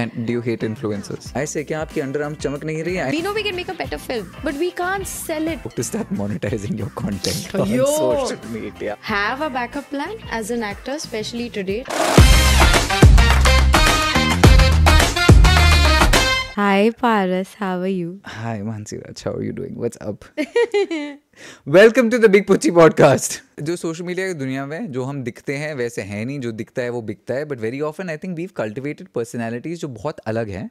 And do you hate influencers? ऐसे क्या आपकी अंडरआर्म चमक नहीं रही है? We know we can make a better film, but we can't sell it. To start monetizing your content on Yo. social media. Have a backup plan as an actor, especially today. Hi Paras, how are you? Hi Mansi Raj, how are you doing? What's up? Welcome to the Big Pucci podcast. जो social media की दुनिया में जो हम दिखते हैं वैसे हैं नहीं, जो दिखता है वो बिकता है. But very often I think we've cultivated personalities जो बहुत अलग हैं.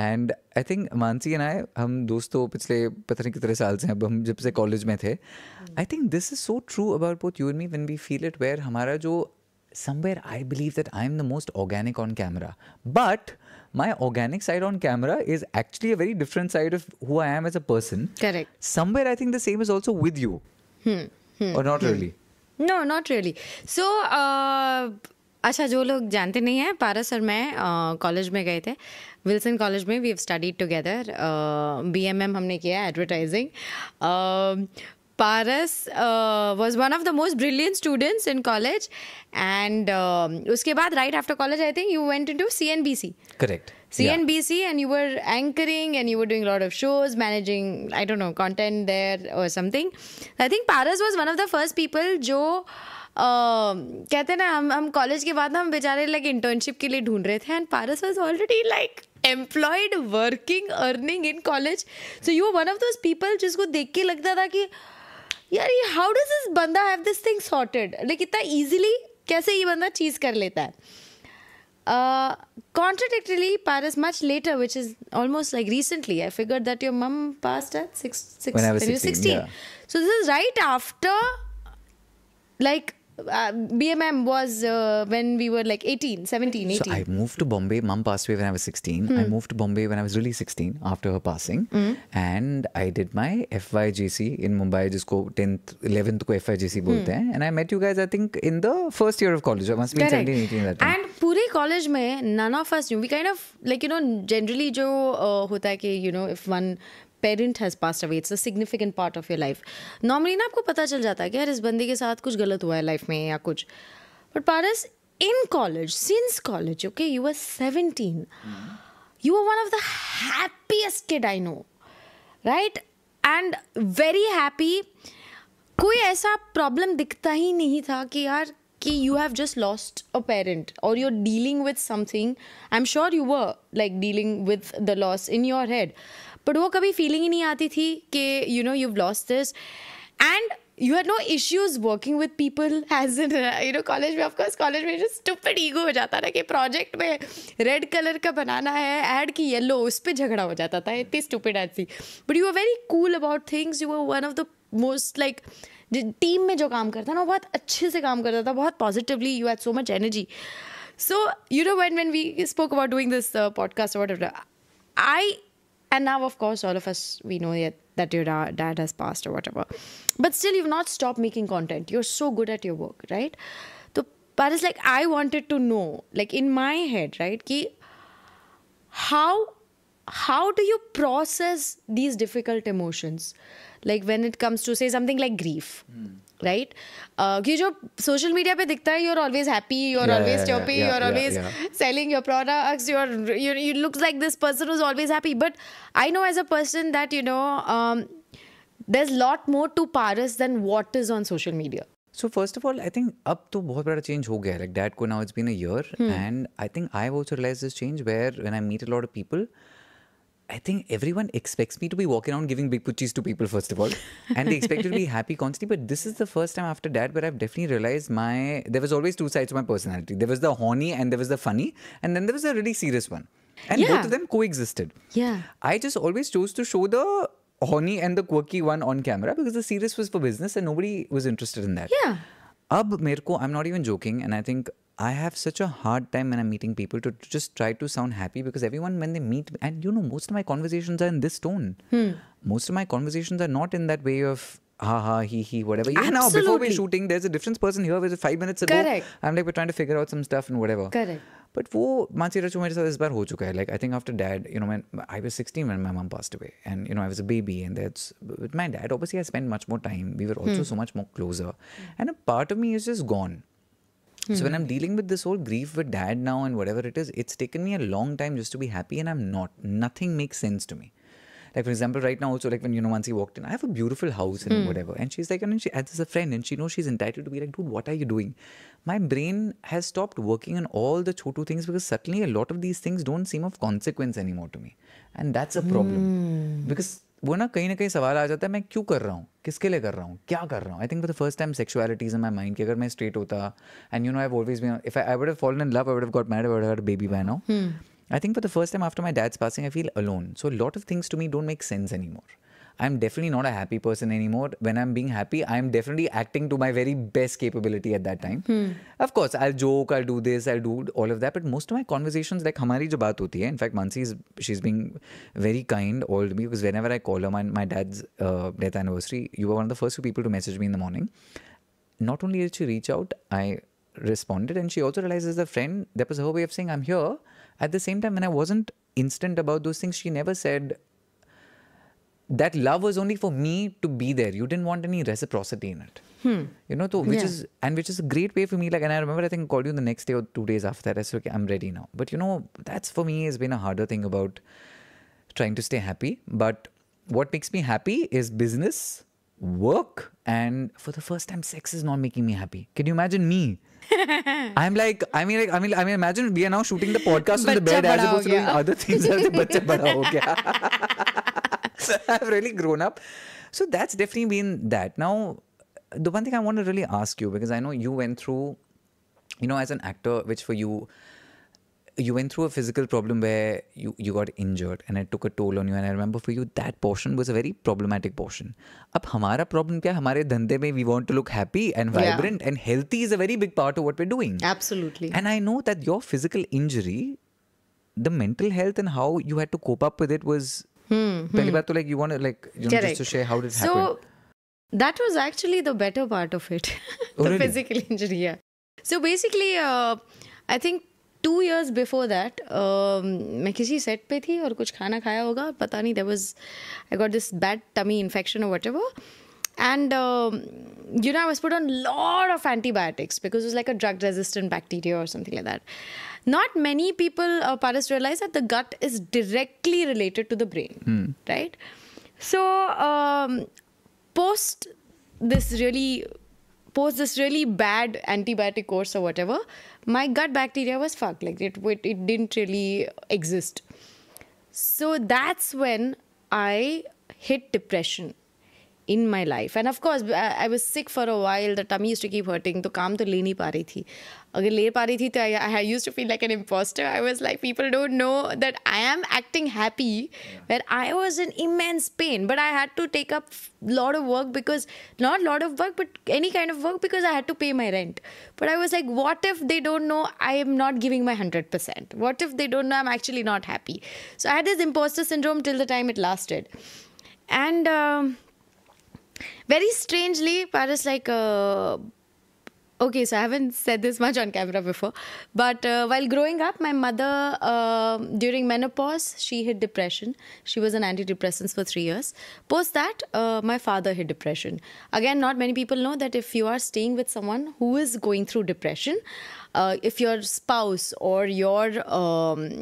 And I think Mansi and I, हम दोस्तों पिछले पता नहीं कितने साल से हैं, अब हम जब से कॉलेज में थे. I think this is so true about both you and me when we feel it, where हमारा जो somewhere I believe that I'm the most organic on camera, but my organic side on camera is actually a very different side of who I am as a person. Correct. Somewhere I think the same is also with you. Or not really? No, not really. So, अच्छा जो लोग जानते नहीं हैं, पारस और मैं college में गए थे, विल्सन कॉलेज में. We have studied together. BMM हमने किया advertising. Paras was one of the most brilliant students in college, and उसके बाद right after college I think you went into CNBC. Correct. CNBC, yeah. And you were anchoring and you were doing a lot of shows, managing, I don't know, content there or something. I think Paras was one of the first people जो कहते हैं ना, हम college के बाद ना हम बेचारे लाइक इंटर्नशिप के लिए ढूंढ रहे थे, and Paras was already like employed, working, earning in college. So you were one of those people जिसको देख के लगता था कि यार ये हाउ डज दिस बंदा have this thing sorted, like इतना इजीली कैसे ये बंदा चीज कर लेता है. Contradictorily, Paras much later, which is almost like recently, I figured that your mum passed at when I was 16. Yeah. So this is right after, like, BMM was when we were like 18, 17, 18. So I moved to Bombay. Mum passed away when I was 16. I moved to Bombay when I was really 16 after her passing. And I did my FYGC in Mumbai, जिसको 10th, 11th को FYGC बोलते हैं. And I met you guys, I think, in the first year of college. I must be 17, 18 that time. And पूरे college में none of us knew. We kind of, like, you know, generally जो होता है कि, you know, if one parent has passed away, it's a significant part of your life. Normally ना आपको पता चल जाता है कि यार इस बंदे के साथ कुछ गलत हुआ है लाइफ में या कुछ. But Paras, in college, since college, okay, you were 17. You were one of the happiest kid I know, right? And very happy. कोई ऐसा problem दिखता ही नहीं था कि यार कि you have just lost a parent or you're dealing with something. I'm sure you were like dealing with the loss in your head. But वो कभी फीलिंग ही नहीं आती थी कि you know you've lost this, and you had no issues working with people as in you know college में, of course college में just stupid ego हो जाता ना कि प्रोजेक्ट में रेड कलर का बनाना है, ऐड की येलो, उस पर झगड़ा हो जाता था, इतनी स्टूपिड ऐड थी. But you were very cool about things. You were one of the most like team में जो काम करता ना बहुत अच्छे से काम करता था, बहुत positively. You had so much energy. So you know when we spoke about doing this podcast or whatever, and now, of course, all of us, we know that your dad has passed or whatever. But still, you've not stopped making content. You're so good at your work, right? So, Paras, like, I wanted to know, like, in my head, right, ki how do you process these difficult emotions? Like, when it comes to, say, something like grief, right? कि जो social media पे दिखता है, you're always happy, you're always chirpy, you're always selling your products, you look like this person who's always happy. But I know as a person that, you know, there's lot more to Paras than what is on social media. So first of all, I think अब तो बहुत बड़ा change हो गया है. Like Dad को now it's been a year, and I think I've also realized this change where when I meet a lot of people, I think everyone expects me to be walking around giving big puchis to people first of all, and they expect me to be happy constantly. But this is the first time after Dad where I've definitely realized there was always two sides to my personality. There was the horny and there was the funny, and then there was a really serious one, and both of them coexisted. Yeah, I just always chose to show the horny and the quirky one on camera because the serious was for business and nobody was interested in that. Yeah. Ab mere ko, I'm not even joking, and I think I have such a hard time when I'm meeting people to just try to sound happy, because everyone when they meet, and you know, most of my conversations are in this tone. Most of my conversations are not in that way of ha ha he whatever. Even now before we're shooting, there's a different person here with 5 minutes ago. Correct. I'm like, we're trying to figure out some stuff and whatever. Correct. But वो मानसी रचो मेरे साथ इस बार हो चुका है. Like I think after Dad, you know, when I was 16 when my mom passed away, and you know I was a baby, and that's with my dad. Obviously, I spent much more time. We were also so much more closer, and a part of me is just gone. So when I'm dealing with this whole grief with dad now and whatever it is, it's taken me a long time just to be happy, and I'm not. Nothing makes sense to me. Like, for example, right now also, like when, once he walked in, I have a beautiful house and whatever. And she's like, and she as a friend, and she knows she's entitled to be like, dude, what are you doing? My brain has stopped working on all the chotu things because suddenly a lot of these things don't seem of consequence anymore to me. And that's a problem. Because वो ना कहीं सवाल आ जाता है, मैं क्यों कर रहा हूँ, किसके लिए कर रहा हूँ, क्या कर रहा हूँ. I think for the first time sexuality is in my mind कि अगर मैं straight होता, and I've always been, if I would have fallen in love, I would have got married, I would have had a baby by now. I think for the first time after my dad's passing, I feel alone. So a lot of things to me don't make sense anymore. I'm definitely not a happy person anymore. When I'm being happy, I'm definitely acting to my very best capability at that time. Of course, I'll joke, I'll do this, I'll do all of that. But most of my conversations, like हमारी जो बात होती है, in fact, Mansi, she's being very kind all to me, because whenever I call her, my dad's death anniversary, you were one of the first few people to message me in the morning. Not only did she reach out, I responded, and she also realized as a friend, that was her way of saying, I'm here. At the same time, when I wasn't instant about those things, she never said that love was only for me to be there. You didn't want any reciprocity in it. So which is a great way for me. Like, and I remember, I think I called you the next day or 2 days after that. I said, okay, I'm ready now. But that's for me has been a harder thing about trying to stay happy. But what makes me happy is business, work, and for the first time, sex is not making me happy. Can you imagine me? I'm like, I mean, imagine we are now shooting the podcast on the bed as opposed to doing other things. Bachcha bada ho gaya. I've really grown up. So that's definitely been that. Now, the one thing I want to really ask you, because I know you went through, as an actor, which for you went through a physical problem where you got injured and it took a toll on you. And I remember for you, that portion was a very problematic portion. Ab hamara problem kya? Hamare dhande mein we want to look happy and vibrant, and healthy is a very big part of what we're doing. Absolutely. And I know that your physical injury, the mental health and how you had to cope up with it was... Pehli baat to, like, you want to, like, just to share how did it happen. So that was actually the better part of it. The physical injury, yeah. So basically, I think 2 years before that, मैं किसी set पे थी और कुछ खाना खाया होगा, पता नहीं, I got this bad tummy infection or whatever. And, I was put on a lot of antibiotics because it was like a drug-resistant bacteria or something like that. Not many people, Paris, realize that the gut is directly related to the brain, right? So, post this really bad antibiotic course or whatever, my gut bacteria was fucked. Like, it didn't really exist. So that's when I hit depression in my life. And of course, I was sick for a while. The tummy used to keep hurting. तो काम तो ले नहीं पा रही थी. अगर ले पा रही थी तो I used to feel like an imposter. I was like, people don't know that I am acting happy, where I was in immense pain. But I had to take up lot of work, because not lot of work, but any kind of work, because I had to pay my rent. But I was like, what if they don't know I am not giving my 100%? What if they don't know I'm actually not happy? So I had this imposter syndrome till the time it lasted. And very strangely, Paris, like, okay, so I haven't said this much on camera before, but while growing up, my mother, during menopause, she hit depression. She was on antidepressants for 3 years. Post that, my father hit depression. Again, not many people know that if you are staying with someone who is going through depression, if your spouse or your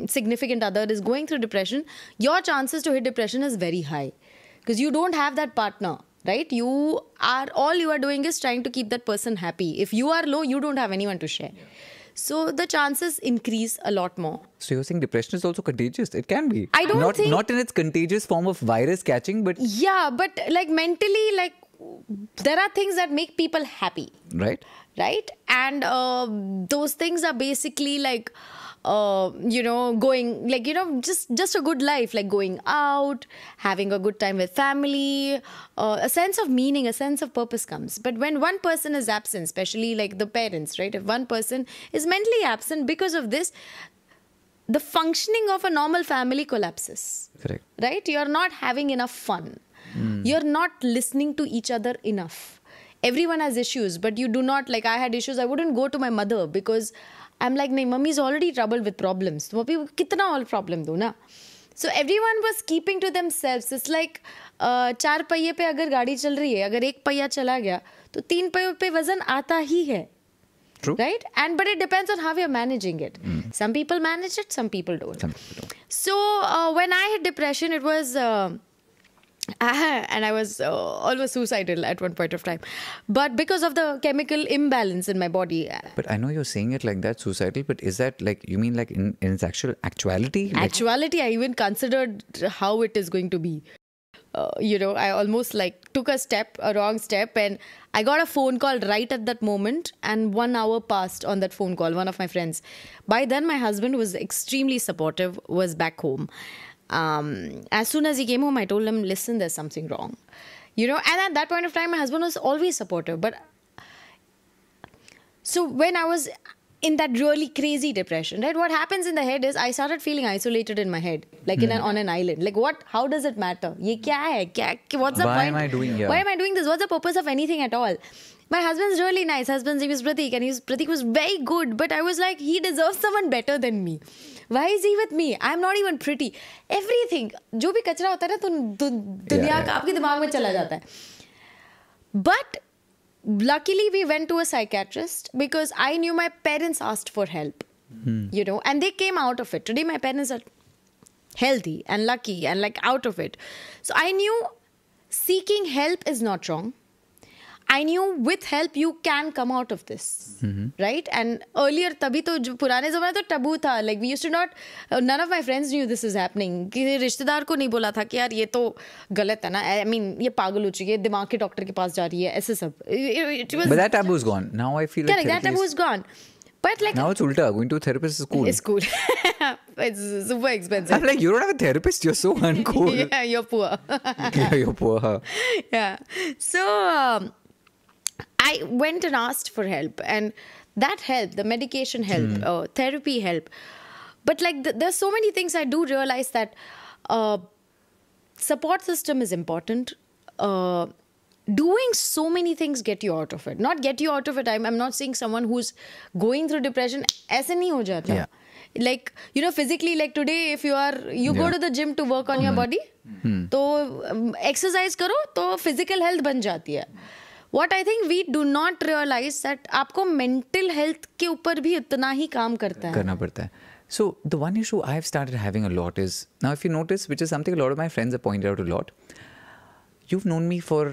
significant other is going through depression, your chances to hit depression is very high, because you don't have that partner. Right? All you are doing is trying to keep that person happy. If you are low, you don't have anyone to share. So the chances increase a lot more. So you're saying depression is also contagious? It can be. I don't think... Not in its contagious form of virus catching, but... Yeah, but like mentally, like, there are things that make people happy. Right. Right? And those things are basically like... going, like, just a good life, like going out, having a good time with family, a sense of meaning, a sense of purpose comes. But when one person is absent, especially like the parents, right? If one person is mentally absent because of this, the functioning of a normal family collapses. Correct. Right? You're not having enough fun. You're not listening to each other enough. Everyone has issues, but you do not, like, I had issues. I wouldn't go to my mother because I'm like, nahin, mummy is already troubled with problems. So, kitna all problem do na? So everyone was keeping to themselves. It's like, 4 पहिए पे अगर गाड़ी चल रही है, अगर एक पहिया चला गया, तो 3 पहियों पे वजन आता ही है. True. Right? But it depends on how you're managing it. Some people manage it, some people don't. Some people don't. So when I had depression, it was and I was almost suicidal at one point of time, but because of the chemical imbalance in my body. But I know you're saying it like that, suicidal, but is that like, you mean like in its actuality? Actuality, I even considered how it is going to be. I almost like took a wrong step, and I got a phone call right at that moment, and 1 hour passed on that phone call, one of my friends. By then, my husband was extremely supportive, was back home. As soon as he came home, I told him, listen, there's something wrong. And at that point of time, my husband was always supportive. But so when I was in that really crazy depression, right, what happens in the head is I started feeling isolated in my head, like on an island. Like, how does it matter? Ye kya hai? What's the point? Why am I doing here? Why am I doing this? What's the purpose of anything at all? My husband's really nice. Husband's name is Pratik, and Pratik was very good. But I was like, he deserves someone better than me. Why is he with me? I'm not even pretty. Everything, जो भी कचरा होता है ना, तो दुनिया का आपके दिमाग में चला जाता है. But luckily, we went to a psychiatrist because I knew my parents asked for help, and they came out of it. Today, my parents are healthy and lucky and like out of it. So I knew seeking help is not wrong. I knew with help you can come out of this, right? And earlier, तभी तो जो पुराने ज़माने तो taboo था. Like we used to not, none of my friends knew this is happening. किसी रिश्तेदार को नहीं बोला था कि यार ये तो गलत है ना. I mean ये पागल हो चुकी है, दिमाग के डॉक्टर के पास जा रही है, ऐसे सब. But that taboo is gone. Now I feel like that taboo is gone. But like now it's ulta. Going to a therapist is cool. It's cool. It's super expensive. I'm like, you don't have a therapist. You're so uncool. Yeah, you're poor. Yeah, you're poor. Huh? Yeah. So I went and asked for help, and that helped. The medication helped, therapy helped. But like, there's so many things I do realize that support system is important. Doing so many things get you out of it. Not get you out of it. I'm not saying someone who's going through depression, ऐसे नहीं हो जाता. Yeah. Like, physically, like today, if you go to the gym to work on your body, तो exercise करो, तो physical health बन जाती है. What I think we do not realize that आपको mental health के ऊपर भी उतना ही काम करता है. So the one issue I've started having a lot is, now if you notice, which is something a lot of my friends have pointed out a lot, you've known me for,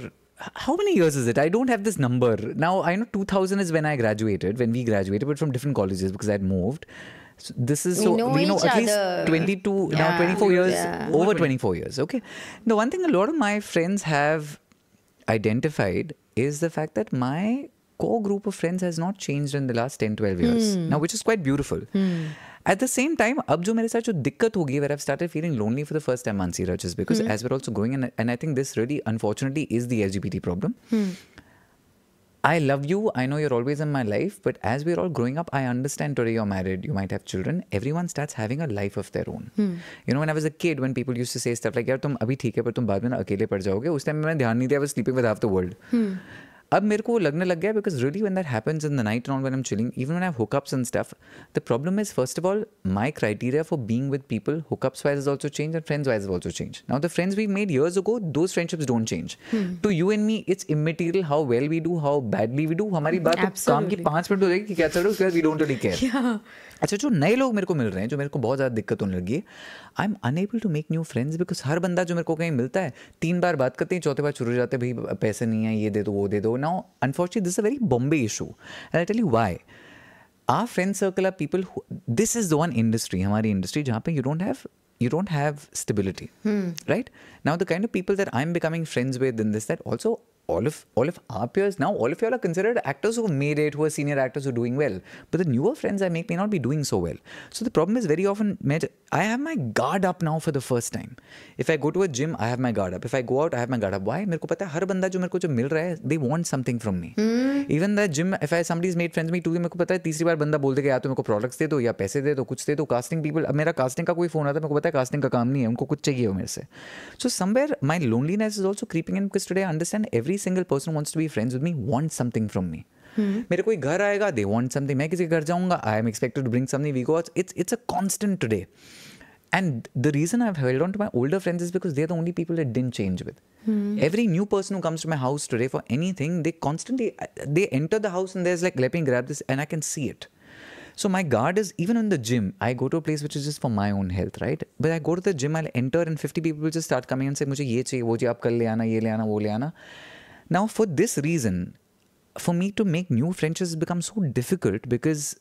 how many years is it? I don't have this number. Now I know 2000 is when we graduated, but from different colleges because I'd moved. So this is we know at least 22, now 24 years, over 24 years. Okay. The one thing a lot of my friends have identified is the fact that my core group of friends has not changed in the last 10-12 years. Now, which is quite beautiful. At the same time, अब जो मेरे साथ जो दिक्कत होगी, where I've started feeling lonely for the first time, Mansira, just because as we're also growing, and I think this really, unfortunately, is the LGBT problem. I love you. I know you're always in my life, but as we're all growing up, I understand today you're married, you might have children. Everyone starts having a life of their own. When I was a kid, when people used to say stuff like, यार तुम अभी ठीक है, पर तुम बाद में ना अकेले पड़ जाओगे, उस टाइम में मैं ध्यान नहीं दिया, I was sleeping with half the world. अब मेरे को लगने लग गया, because really when that happens in the night and all, when I'm chilling, even when I have hookups and stuff, the problem is, first of all, my criteria for being with people, hookups wise has also changed and friends wise has also changed. Now the friends we made years ago, those friendships don't change. To you and me, it's immaterial how well we do, how badly we do. हमारी बात काम की 5 minute हो जाएगी कि क्या चल रहा है, उसके बाद we don't really care. अच्छा, जो नए लोग मेरे को मिल रहे हैं, जो मेरे को बहुत ज़्यादा दिक्कत होने लगी है, I am unable to make new friends, because हर बंदा जो मेरे को कहीं मिलता है 3 बार बात करते हैं, चौथे बार शुरू हो जाते हैं, भाई पैसे नहीं है, ये दे दो, वो दे दो. Now unfortunately this is a very Bombay issue, and I tell you why. Our friend circle are people who, this is the one industry, हमारी industry, जहाँ पे you don't have stability, right? Now the kind of people that I'm becoming friends with in this, that also all of our peers, now all of you all are considered actors who made it, who are senior actors who are doing well, but the newer friends I make may not be doing so well. So the problem is, very often I have my guard up now for the first time. If I go to a gym, I have my guard up. If I go out, I have my guard up. Why? मेरे को पता है हर बंदा जो मेरे को जो मिल रहा है, they want something from me. Even the gym, if somebody's made friends with me too, मेरे को पता है तीसरी बार बंदा बोल दे कि या तो मेरे को products दे दो, या पैसे दे दो, कुछ दे दो. Casting people, अब मेरा casting का कोई phone आता है, मेरे को पता है casting का काम नहीं है, उनको कुछ चाहिए मेरे से. So somewhere my loneliness is also creeping in, because today I understand every single person who wants to be friends with me wants something from me. मेरे कोई घर आएगा, they want something. मैं किसी के घर जाऊंगा, I am expected to bring something. We go out. It's a constant today. And the reason I've held on to my older friends is because they're the only people that didn't change with. Every new person who comes to my house today for anything, they enter the house and there's like, let me grab this, and I can see it. So my guard is, even in the gym, I go to a place which is just for my own health, right? But I go to the gym, I'll enter and 50 people will just start coming and say, मुझे ये चाहिए, वो चाहिए, आप कल ले आना, ये ले आना, वो ले आना. Now for this reason, for me to make new friendships has become so difficult because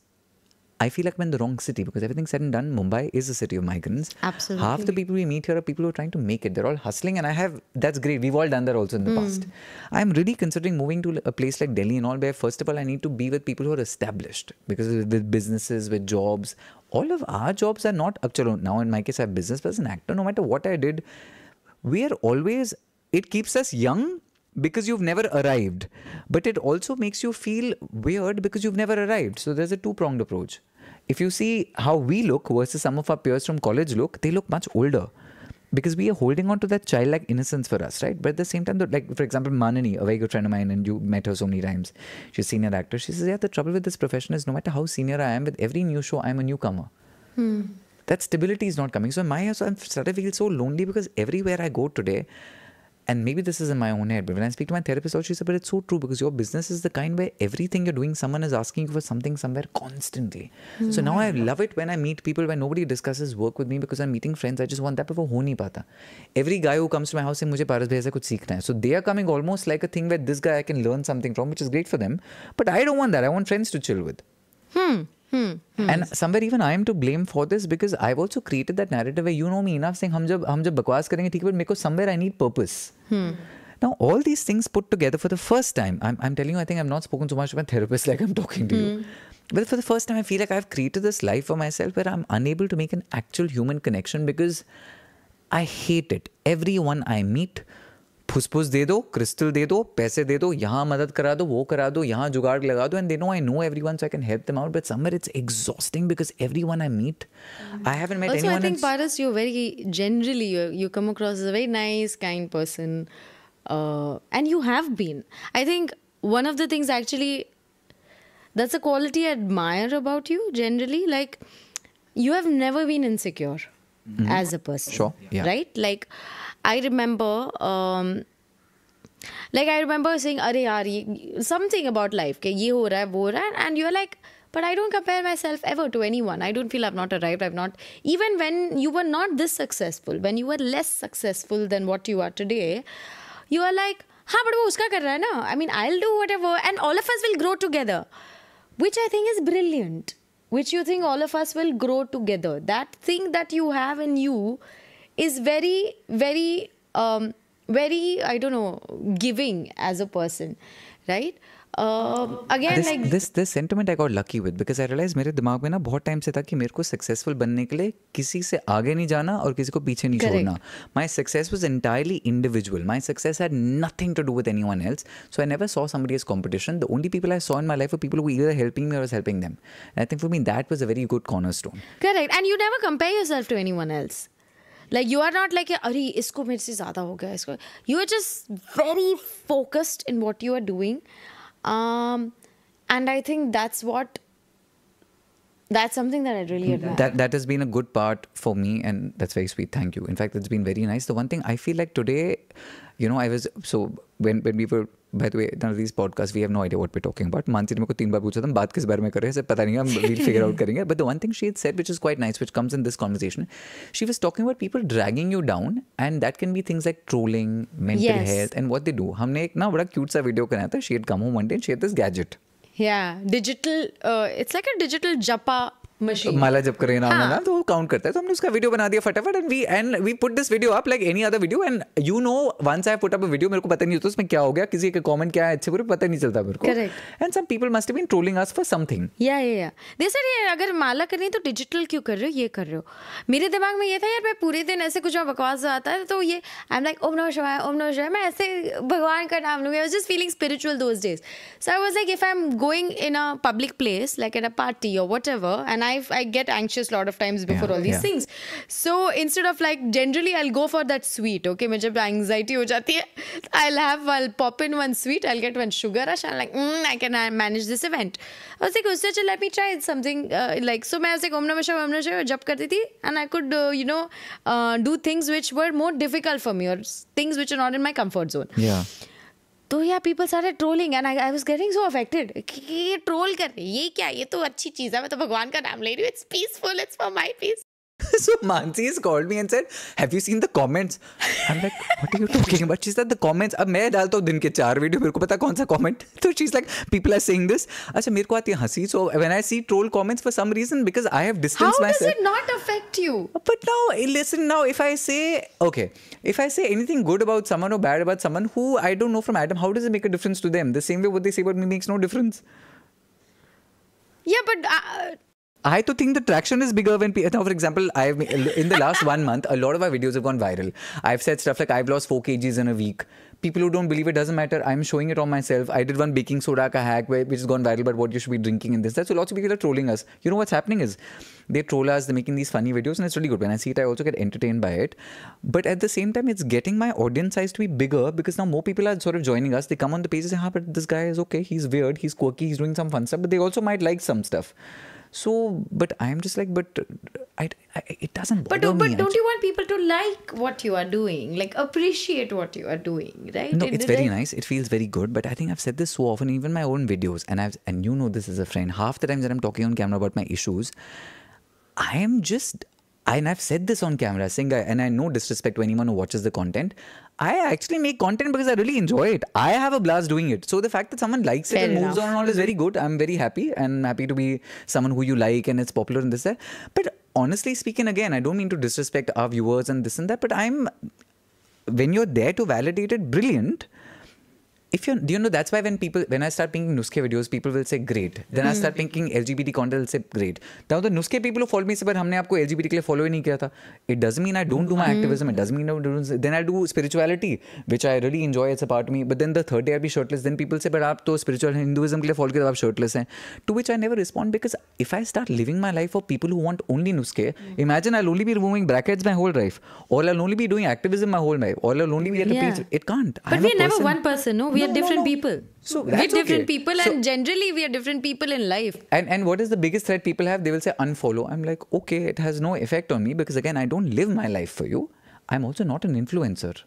I feel like I'm in the wrong city, because everything said and done, Mumbai is a city of migrants. Absolutely. Half the people we meet here are people who are trying to make it. They're all hustling, and that's great. We've all done that also in the past. I'm really considering moving to a place like Delhi and all, where first of all I need to be with people who are established, because with businesses, with jobs, all of our jobs are not up. Now in my case I have business, but as an actor, no matter what I did, it keeps us young, because you've never arrived, but it also makes you feel weird because you've never arrived. So there's a two-pronged approach. If you see how we look versus some of our peers from college look, they look much older because we are holding on to that childlike innocence for us, right? But at the same time, like for example, Manani, a very good friend of mine, and you met her so many times. She's a senior actor. She says, yeah, the trouble with this profession is no matter how senior I am, with every new show, I'm a newcomer. That stability is not coming. So in my house, I'm starting to feel so lonely because everywhere I go today, and maybe this is in my own head, but when I speak to my therapist, she said, but it's so true, because your business is the kind where everything you're doing, someone is asking you for something somewhere constantly. So now I love it when I meet people where nobody discusses work with me, because I'm meeting friends. I just want that, but वो हो नहीं पाता. Every guy who comes to my house says, मुझे पारस भैया से कुछ सीखना है. So they are coming almost like a thing where this guy I can learn something from, which is great for them. But I don't want that. I want friends to chill with. And somewhere even I am to blame for this, because I've also created that narrative where, you know me enough, saying हम जब बकवास करेंगे ठीक है, but मेरे को somewhere I need purpose. Now all these things put together for the first time, I'm telling you, I think I've not spoken so much to my therapist like I'm talking to you. But for the first time I feel like I've created this life for myself where I'm unable to make an actual human connection, because I hate it. Everyone I meet, फुसफुस दे दो, crystal दे दो, पैसे दे दो, यहाँ मदद करा दो, वो करा दो, यहाँ जुगाड़ लगा दो, and they know I know everyone, so I can help them out. But somewhere it's exhausting because everyone I meet, I haven't met anyone. Also, I think Paras, you're very generally you come across as a very nice, kind person, and you have been. I think one of the things actually, that's a quality I admire about you. Generally, like you have never been insecure as a person. Sure. Yeah. Right? Like. I remember saying, "Arey yaar, something about life, ke ye ho raha hai, wo ho raha hai," and you're like, "But I don't compare myself ever to anyone. I don't feel I've not arrived. I've not." Even when you were not this successful, when you were less successful than what you are today, you are like, "हाँ, but वो उसका कर रहा है ना. I mean, I'll do whatever, and all of us will grow together," which I think is brilliant. Which you think all of us will grow together. That thing that you have in you is very, very, very, I don't know, giving as a person, right? Again, this sentiment I got lucky with, because I realized मेरे दिमाग में ना बहुत time से था कि मेरे को सक्सेसफुल बनने के लिए किसी से आगे नहीं जाना और किसी को पीछे नहीं छोड़ना. My success was entirely individual. My success had nothing to do with anyone else. So I never saw somebody as competition. The only people I saw in my life were people who were either helping me or I was helping them. And I think for me that was a very good cornerstone. Correct. And you never compare yourself to anyone else. Like you are not like, अरे इसको मेरे से ज़्यादा हो गया इसको. You are just very focused in what you are doing, and I think that's something that I really admire. That has been a good part for me, and that's very sweet. Thank you. In fact, it's been very nice. The one thing I feel like today, I was when we were, by the way, none of these podcasts, we have no idea what we're talking about. Mansi ने मेरे को 3 बार पूछा था हम बात किस बारे में कर रहे हैं, पता नहीं, हम we'll figure out करेंगे. But the one thing she had said, which is quite nice, which comes in this conversation, she was talking about people dragging you down, and that can be things like trolling, mental health, and what they do. हमने एक ना बड़ा cute सा video बनाया था. She had come home one day and she had this gadget. Yeah, digital. It's like a digital japa machine. माला जब करें ना तो वो काउंट करता है. तो हमने उसका वीडियो बना दिया फटाफट, and we put this video up like any other video, and once I put up a video, मेरे को पता नहीं होता उसमें क्या हो गया, किसी के कमेंट क्या है अच्छे बुरे पता नहीं चलता मेरे को. Correct. And some people must have been trolling us for something. Yeah. They said अगर माला करनी तो डिजिटल क्यों कर रहे हो, ये कर रहे हो. मेरे दिमाग में ये था यार, मैं पूरे दिन ऐसे कुछ बकवास आता है तो ये आई एम लाइक ओम नमः शिवाय, मैं ऐसे भगवान का नाम लूँगी. I was just feeling spiritual those days. So I was like, if I'm going in a public place like at a party or whatever, and I I get anxious a lot of times before all these yeah. things. So instead of like, generally I'll go for that sweet. Okay, मैं जब anxiety हो जाती है, I'll pop in one sweet, I'll get one sugar rush, and like I can manage this event. I was like, उससे अच्छा let me try something like, so मैं ऐसे ओम नमः शिवाय जप करती थी, and I could do things which were more difficult for me, or things which are not in my comfort zone. Yeah. तो या people started trolling, and I was getting so affected कि ये ट्रोल कर रहे हैं, ये क्या, ये तो अच्छी चीज़ है, मैं तो भगवान का नाम ले रही हूँ, it's peaceful, it's for my peace. So Mansi has called me and said, "Have you seen the comments?" I'm like, "What are you talking about?" She said, "The comments." अब मैं डालता हूँ दिन के 4 वीडियो, मेरे को पता कौन सा comment. तो she's like, "People are saying this." अच्छा मेरे को आती है हंसी. So when I see troll comments for some reason, because I have distanced How myself. does it not affect you? But now, listen now, if I say anything good about someone or bad about someone who I don't know from Adam, how does it make a difference to them? The same way what they say about me makes no difference. Yeah, but I to think the traction is bigger when people. Now, for example, in the last 1 month, a lot of our videos have gone viral. I've said stuff like I've lost 4 kgs in a week. People who don't believe it, doesn't matter. I'm showing it on myself. I did one baking soda ka hack which has gone viral, but what you should be drinking in this. That's so lots of people are trolling us. You know what's happening is they troll us. They're making these funny videos, and it's really good. When I see it, I also get entertained by it. But at the same time, it's getting my audience size to be bigger because now more people are sort of joining us. They come on the page and say, "Ha, but this guy is okay. He's weird. He's quirky. He's doing some fun stuff." But they also might like some stuff. So, but I'm just like, it doesn't bother me. But don't you want people to like what you are doing, like appreciate what you are doing, right? No, it's very nice. It feels very good. But I think I've said this so often, even my own videos, and you know this as a friend. Half the times that I'm talking on camera about my issues, and I've said this on camera, saying, and I no disrespect to anyone who watches the content, I actually make content because I really enjoy it. I have a blast doing it. So the fact that someone likes it Fair and moves enough. on and all is very good. I'm very happy and happy to be someone who you like and it's popular and this, that. But honestly speaking, again, I don't mean to disrespect our viewers and this and that, but when you're there to validate it, brilliant. That's why when I start making Nuske videos, people will say great. Then I start making LGBT content, they'll say great. Now the Nuske people who follow me say, but हमने आपको LGBT के लिए follow ही नहीं किया था. It doesn't mean I don't do my activism. It doesn't mean I don't. Then I do spirituality, which I really enjoy. It's a part of me. But then the third day I'll be shirtless. Then people say, but आप तो spiritual Hinduism के लिए follow किया तो आप shirtless हैं. To which I never respond because if I start living my life for people who want only Nuske, imagine I'll only be removing brackets my whole life, or I'll only be doing activism my whole life, or I'll only be at a page. It can't. But we're never one person, no? We are different people. So we're that's different okay. people, and generally we are different people in life. And what is the biggest threat people have? They will say unfollow. I'm like, okay, it has no effect on me because again, I don't live my life for you. I'm also not an influencer.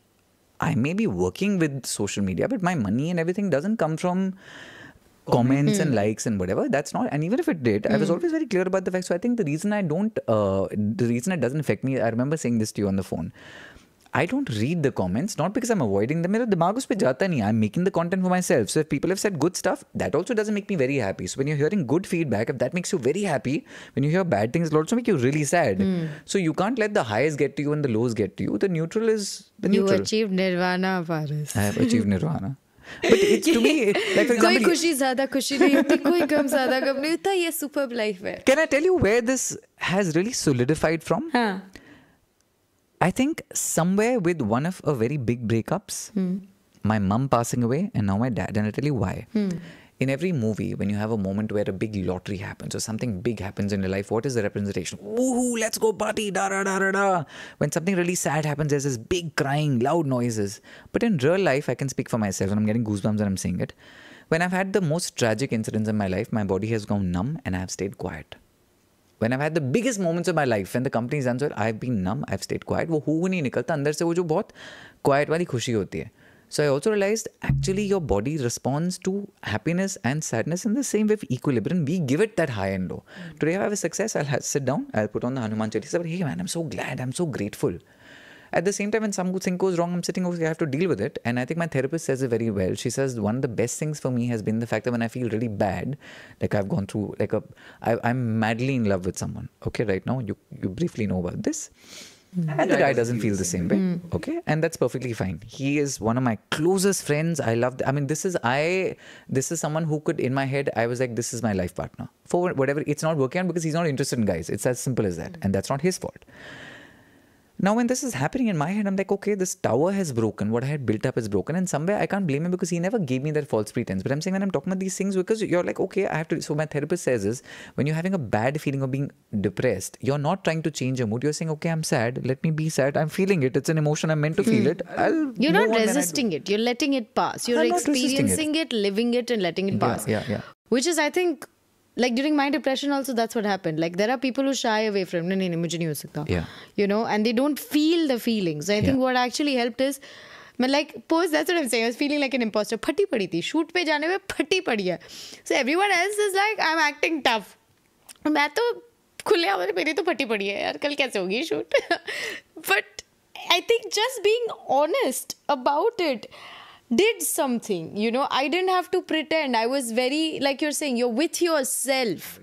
I may be working with social media, but my money and everything doesn't come from comments and likes and whatever. That's not. And even if it did, I was always very clear about the fact. So I think the reason it doesn't affect me, I remember saying this to you on the phone. I don't read the comments, not because I'm avoiding them. मेरा दिमाग उस पे जाता नहीं. I'm making the content for myself. So if people have said good stuff, that also doesn't make me very happy. So when you're hearing good feedback, if that makes you very happy, when you hear bad things, it'll also make you really sad. So you can't let the highs get to you and the lows get to you. The neutral is the neutral. You achieved nirvana, Paris. I have achieved nirvana. But it's to me, like for example, कोई खुशी ज़्यादा खुशी नहीं होती, कोई गम ज़्यादा गम नहीं होता. ये superb life है. Can I tell you where this has really solidified from? हाँ. I think somewhere with one of a very big breakups, my mum passing away and now my dad. And I'll tell you why. In every movie, when you have a moment where a big lottery happens or something big happens in your life, what is the representation? Woohoo, let's go party, da da da da da. When something really sad happens, there's this big crying, loud noises. But in real life, I can speak for myself and I'm getting goosebumps when I'm saying it. When I've had the most tragic incidents in my life, my body has gone numb and I have stayed quiet. When I've had the biggest moments of my life, when the company's done well, I've been numb, I've stayed quiet. वो हूँ नहीं निकलता अंदर से वो जो बहुत quiet वाली खुशी होती है. So I also realized actually your body responds to happiness and sadness in the same way of equilibrium. We give it that high and low. Today if I have a success, I'll sit down, I'll put on the Hanuman Chalisa, but hey man, I'm so glad, I'm so grateful. At the same time, when something goes wrong, I'm sitting over, I have to deal with it. And I think my therapist says it very well. She says one of the best things for me has been the fact that when I feel really bad, like I've gone through, I'm madly in love with someone. Okay, right now, you briefly know about this. And the guy doesn't feel the same way. Okay, and that's perfectly fine. He is one of my closest friends. This is someone who could, in my head, I was like, this is my life partner. For whatever, it's not working out because he's not interested in guys. It's as simple as that. And that's not his fault. Now, when this is happening in my head, I'm like, okay, this tower has broken. What I had built up is broken. And somewhere I can't blame him because he never gave me that false pretense. But I'm saying when I'm talking about these things, because you're like, okay, I have to. So my therapist says is when you're having a bad feeling of being depressed, you're not trying to change your mood. You're saying, okay, I'm sad. Let me be sad. I'm feeling it. It's an emotion. I'm meant to feel it. You're not resisting it. You're letting it pass. You're experiencing it, living it, and letting it pass. Yeah. Which is, I think, like during my depression also, that's what happened. Like there are people who shy away from, no, mujhe nahi ho sakta. Yeah. You know, and they don't feel the feelings. So I think what actually helped is, that's what I'm saying. I was feeling like an imposter. Phati padi thi. Shoot pe jaane mein phati padi hai. So everyone else is like, I'm acting tough. मैं तो खुले आवाज़ मेरी तो फटी पड़ी है यार, कल कैसे होगी shoot. But I think just being honest about it did something, you know. I didn't have to pretend. I was very, like you're saying, you're with yourself.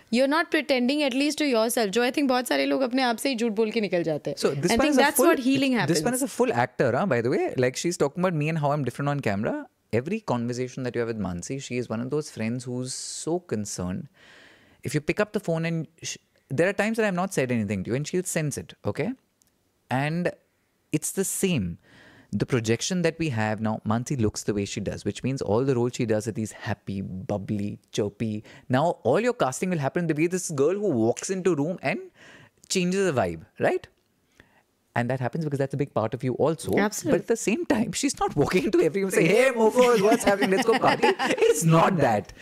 You're not pretending, at least to yourself. जो I think बहुत सारे लोग अपने आप से ही झूठ बोल के निकल जाते हैं. So this I think that's what healing happens. This one is a full actor, by the way. Like she's talking about me and how I'm different on camera. Every conversation that you have with Mansi, she is one of those friends who's so concerned. If you pick up the phone and there are times that I've not said anything to you and she'll sense it, okay? And it's the same. The projection that we have now, Mansi looks the way she does, which means all the roles she does are these happy, bubbly, chirpy. Now, all your casting will happen to be this girl who walks into a room and changes the vibe, right? And that happens because that's a big part of you also. Absolutely. But at the same time, she's not walking into everyone saying, hey, mofos, what's happening? Let's go party. It's not that.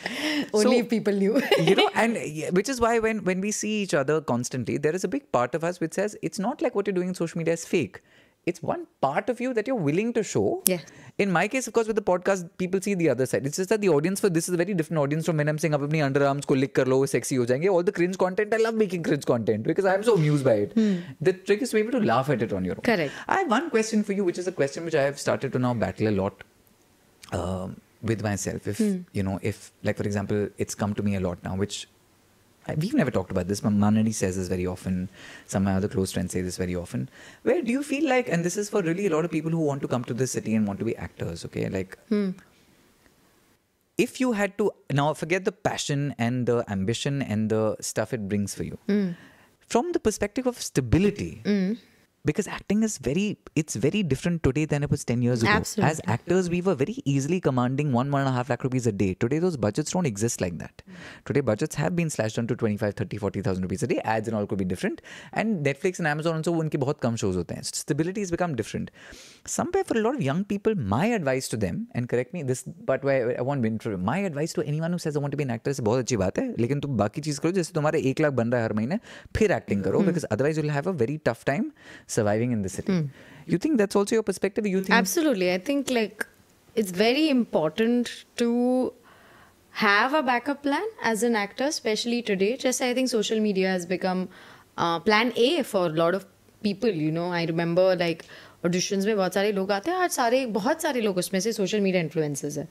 Only if people knew. You know, and which is why when we see each other constantly, there is a big part of us which says, it's not like what you're doing in social media is fake. It's one part of you that you're willing to show. Yeah. In my case, of course, with the podcast, people see the other side. It's just that the audience for this is a very different audience from when I'm saying, "Ab apni underarms ko lick kar lo, sexy ho jayenge." All the cringe content, I love making cringe content because I'm so amused by it. The trick is to be able to laugh at it on your own. Correct. I have one question for you, which is a question which I have started to now battle a lot with myself. If, you know, if, like, for example, it's come to me a lot now, which we've never talked about this, but Manadi says this very often. Some of my other close friends say this very often. Where do you feel like, and this is for really a lot of people who want to come to this city and want to be actors, okay? Like, if you had to, now forget the passion and the ambition and the stuff it brings for you. From the perspective of stability, because acting is it's very different today than it was 10 years ago. Absolutely. As actors, we were very easily commanding 1.5 lakh rupees a day. Today, those budgets don't exist like that. Today, budgets have been slashed down to 25, 30, 40,000 rupees a day. Ads and all could be different. And Netflix and Amazon also, उनके बहुत कम shows होते हैं. Stability has become different. Somewhere for a lot of young people, my advice to them, and correct me, this, but I won't be intro. My advice to anyone who says I want to be an actor is बहुत अच्छी बात है. लेकिन तुम बाकी चीज करो जैसे तुम्हारे 1 लाख बन रहा है हर महीने, फिर acting करो, because otherwise you'll have a very tough time surviving in the city. You think that's also your perspective? You think? Absolutely. I think like it's very important to have a backup plan as an actor, especially today. Just I think social media has become plan A for a lot of people, you know. I remember like auditions में बहुत सारे लोग आते हैं, आज बहुत सारे लोग उसमें से social media influencers हैं.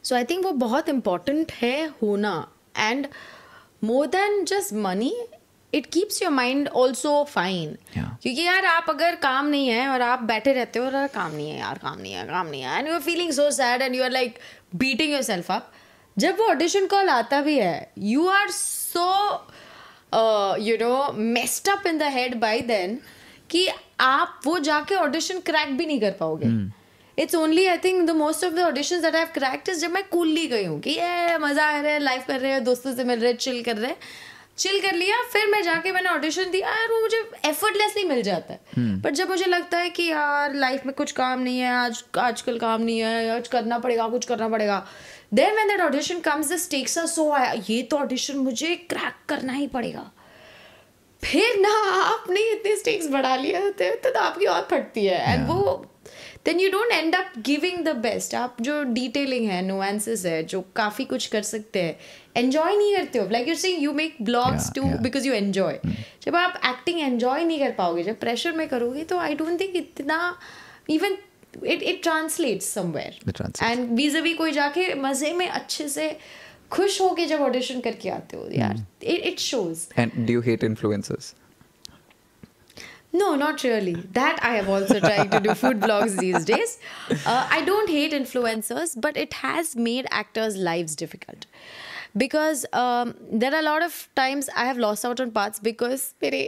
So I think वो बहुत important है होना, and more than just money, it keeps your mind also fine. Yeah. क्योंकि यार आप अगर काम नहीं है और आप बैठे रहते हो और काम नहीं है यार, काम नहीं है and you are feeling so sad and you are like beating yourself up. जब वो audition call आता भी है, you are so you know messed up in the head by then कि आप वो जाके audition crack भी नहीं कर पाओगे. It's only I think the most of the auditions that I've cracked is जब मैं coolly गई हूँ कि ये मजा आ रहा है, लाइव कर रहे हैं, दोस्तों से मिल रहे हैं, चिल कर रहे हैं, चिल कर लिया, फिर मैं जाके मैंने ऑडिशन दिया यार, वो मुझे एफर्टलेसली मिल जाता है. बट जब मुझे लगता है कि यार लाइफ में कुछ काम नहीं है, आजकल काम नहीं है, आज करना पड़ेगा, कुछ करना पड़ेगा, then when that audition comes the stakes are so high, ये तो ऑडिशन मुझे क्रैक करना ही पड़ेगा. फिर ना आपने इतने स्टेक्स बढ़ा लिए होते हैं तो आपकी और फटती है, एंड वो then you don't end up giving the best. आप जो detailing है, nuances है, जो काफ़ी कुछ कर सकते हैं, enjoy नहीं करते हो. Like you're saying, you make blogs too because you enjoy. जब आप acting enjoy नहीं कर पाओगे, जब pressure में करोगे, तो I don't think इतना even it translates somewhere. And vis-a-vis कोई जाके मजे में अच्छे से खुश होके जब audition करके आते हो, यार, it shows. And do you hate influencers? No, not really. That I have also tried to do food vlogs these days. I don't hate influencers, but it has made actors' lives difficult. Because there are a lot of times I have lost out on parts because मेरे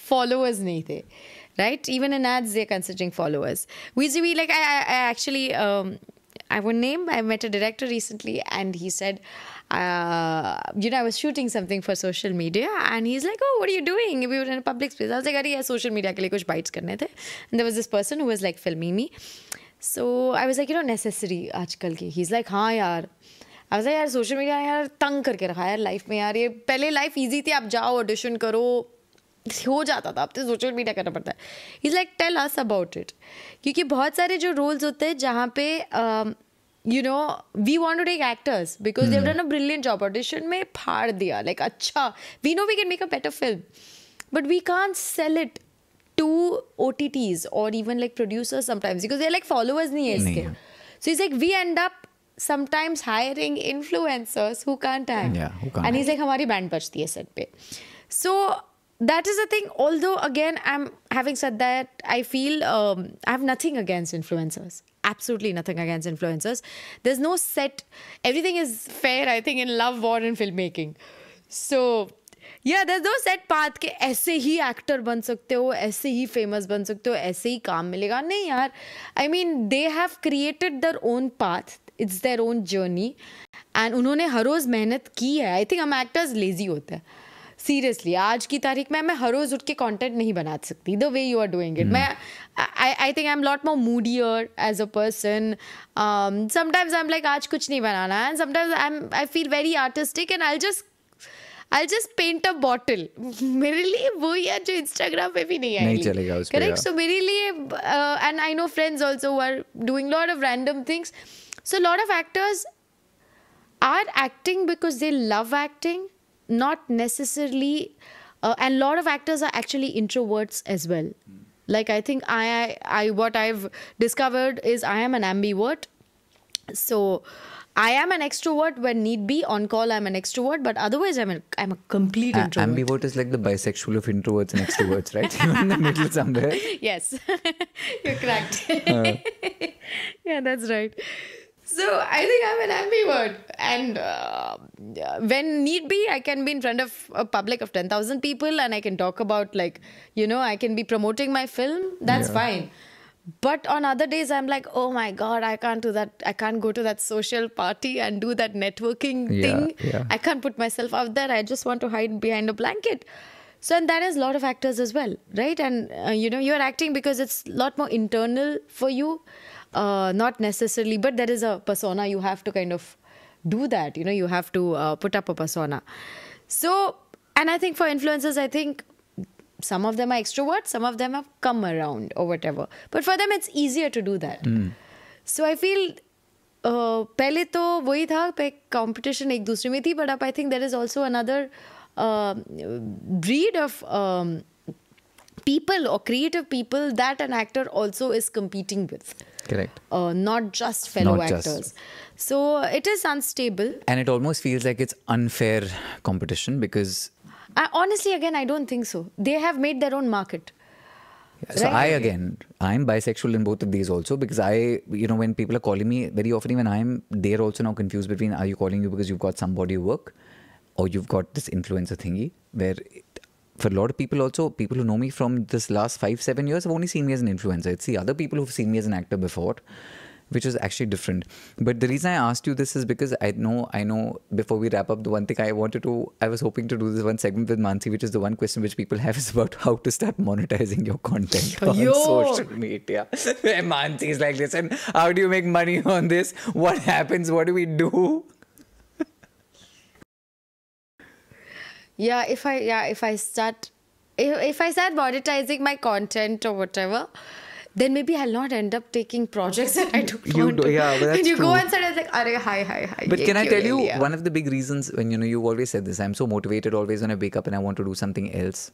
followers नहीं थे, right? Even in ads, they're considering followers. We like I actually I won't name. I met a director recently, and he said, I was shooting something for social media, and he's like, "Oh, what are you doing?" We were in a public space. I was like, "Arey, social media के लिए कुछ bites करने थे." And there was this person who was like filming me. So I was like, necessary आजकल की. He's like, हाँ यार. I was like, यार social media यार तंग करके रखा है यार life में यार. ये पहले life easy थी, आप जाओ audition करो, हो जाता था. अब तो सोशल मीडिया करना पड़ता है. He's like, tell us about it. क्योंकि बहुत सारे जो roles होते हैं जहाँ पे we want to take actors because they've done a brilliant job. Audition में फाड़ दिया, like अच्छा, we know we can make a better film, but we can't sell it to OTTs or even like producers sometimes because they're like followers नहीं है इसके. So he's like, we end up sometimes hiring influencers who can't act. Yeah, who can't. And he's like, हमारी band बजती है set पे. So that is the thing. Although again, having said that, I feel I have nothing against influencers. Absolutely nothing against influencers. There's no set. Everything is fair, I think, in love, war, and filmmaking. So yeah, there's no set path कि ऐसे ही actor बन सकते हो, ऐसे ही famous बन सकते हो, ऐसे ही काम मिलेगा. नहीं यार. I mean, they have created their own path. It's their own journey. And उन्होंने हर रोज मेहनत की है. I think हम actors lazy होते हैं. Seriously, आज की तारीख में मैं हर रोज उठ के content नहीं बना सकती. The way you are doing it. I think I'm a lot more moodier as a person. Sometimes I'm like, आज कुछ नहीं बनाना. And sometimes I feel very artistic and I'll just paint a bottle. मेरे लिए वो यार जो Instagram पे भी नहीं आएगी. नहीं चलेगा उस पे. Correct? So मेरे लिए and I know friends also who are doing a lot of random things. So a lot of actors are acting because they love acting, not necessarily. And a lot of actors are actually introverts as well. Like I think I what I've discovered is I am an ambivert. So I am an extrovert when need be. On call, I'm an extrovert, but otherwise, I'm a complete introvert. Ambivert is like the bisexual of introverts and extroverts, right? You're in the middle somewhere. Yes, you're correct. Yeah, that's right. So I think I'm an ambivert, and when need be, I can be in front of a public of 10,000 people, and I can talk about I can be promoting my film. That's fine. But on other days, I'm like, oh my God, I can't do that. I can't go to that social party and do that networking thing. Yeah. I can't put myself out there. I just want to hide behind a blanket. So, and that is a lot of actors as well, right? And, you're acting because it's a lot more internal for you. Not necessarily, but there is a persona. You have to kind of do that. You have to put up a persona. So, and I think for influencers, I think some of them are extroverts, some of them have come around or whatever. But for them, it's easier to do that. So I feel पहले तो वही था competition एक दूसरे में थी, but I think there is also another breed of people or creative people that an actor also is competing with. Correct. Not just fellow Not actors. just. So it is unstable. And it almost feels like it's unfair competition because... honestly, again, I don't think so. They have made their own market. So I'm bisexual in both of these also because when people are calling me, very often even they're also now confused between are you calling you because you've got some body work or you've got this influencer thingy where for a lot of people also, people who know me from this last 5-7 years have only seen me as an influencer. It's the other people who've seen me as an actor before, which is actually different. But the reason I asked you this is because I know before we wrap up, the one thing I was hoping to do this one segment with Mansi, which is the one question which people have is about how to start monetizing your content on social media. Where Mansi is like, listen, how do you make money on this? What happens? What do we do? Yeah, if I start monetizing my content or whatever, then maybe I'll not end up taking projects that I don't want to. Yeah, but that's and you true. go and say like, "Arey, hi." But can I tell you one of the big reasons when you've always said this? I'm so motivated always when I wake up and I want to do something else.